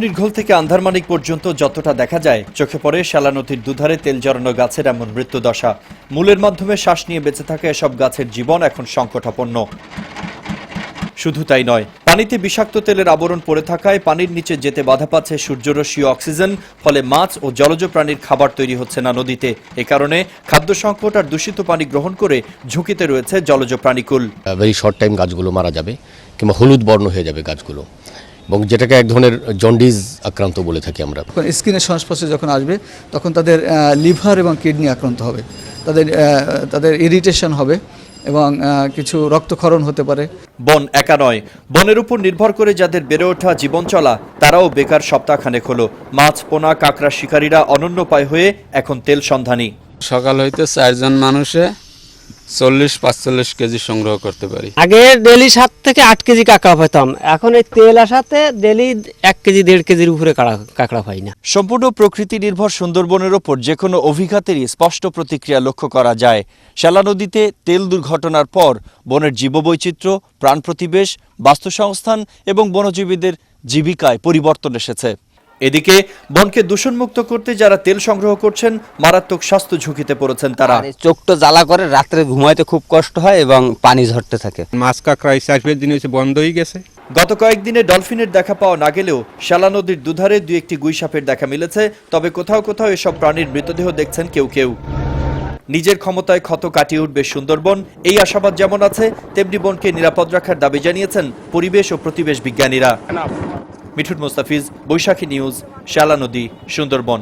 জয়মনির ঘোল থেকে আন্ধারমানিক পর্যন্ত যতটা দেখা যায় চোখে পড়ে শ্যালা নদীর দুধারে তেল জড়ানো গাছের এমন মৃত্যুদশা। মূলের মাধ্যমে শ্বাস নিয়ে বেঁচে থাকা এসব গাছের জীবন এখন সংকটাপন্ন। শুধু তাই নয়, পানিতে বিষাক্ত তেলের আবরণ পড়ে থাকায় পানির নিচে যেতে বাধা পাচ্ছে সূর্যরশ্মি ও অক্সিজেন, ফলে মাছ ও জলজ প্রাণীর খাবার তৈরি হচ্ছে না নদীতে। এ কারণে খাদ্য সংকট আর দূষিত পানি গ্রহণ করে ঝুঁকিতে রয়েছে জলজ প্রাণীকুল। ভেরি শর্ট টাইম গাছগুলো মারা যাবে কিংবা হলুদ বর্ণ হয়ে যাবে গাছগুলো, এবং যেটাকে এক ধরনের জন্ডিস আক্রান্ত বলে থাকি আমরা। স্কিনের সংস্পর্শে যখন আসবে তখন তাদের লিভার এবং কিডনি আক্রান্ত হবে, তাদের ইরিটেশন হবে এবং কিছু রক্তক্ষরণ হতে পারে। বন একা নয়, বনের উপর নির্ভর করে যাদের বেড়ে ওঠা জীবন চলা তারাও বেকার সপ্তাহখানেক হলো। মাছ, পোনা, কাঁকড়া শিকারীরা অনন্য পায় হয়ে এখন তেল সন্ধানী। সকাল হইতে 4 জন মানুষে 40-45 কেজি সংগ্রহ করতে পারি। আগে ডেলি 7 থেকে 8 কেজি কাঁকড়া পেতাম, এখন এই তেল আসাতে ডেলি 1 কেজি 1.5 কেজির উপরে কাঁকড়া পাই না। সম্পূর্ণ প্রকৃতি নির্ভর সুন্দরবনের ওপর যে কোনো অভিঘাতেরই স্পষ্ট প্রতিক্রিয়া লক্ষ্য করা যায়। শ্যালা নদীতে তেল দুর্ঘটনার পর বনের জীববৈচিত্র্য, প্রাণ প্রতিবেশ, বাস্তুসংস্থান এবং বনজীবীদের জীবিকায় পরিবর্তন এসেছে। এদিকে বনকে দূষণমুক্ত করতে যারা তেল সংগ্রহ করছেন মারাত্মক স্বাস্থ্য ঝুঁকিতে পড়েছেন তারা। চোখটা জ্বালা করে, রাত্রে ঘুমাইতে খুব কষ্ট হয় এবং পানি ঝরতে থাকে। মাছ কাঁকড়া 4-5 দিন হয়েছে বন্ধ হয়ে গেছে। গত কয়েকদিনে ডলফিনের দেখা পাওয়া না গেলেও শ্যালা নদীর দুধারে 2-1টি গুই সাপের দেখা মিলেছে। তবে কোথাও কোথাও এসব প্রাণীর মৃতদেহ দেখছেন কেউ কেউ। নিজের ক্ষমতায় ক্ষত কাটিয়ে উঠবে সুন্দরবন, এই আশাবাদ যেমন আছে তেমনি বনকে নিরাপদ রাখার দাবি জানিয়েছেন পরিবেশ ও প্রতিবেশ বিজ্ঞানীরা। মিঠুন মোস্তাফিজ, বৈশাখী নিউজ, শ্যালা নদী, সুন্দরবন।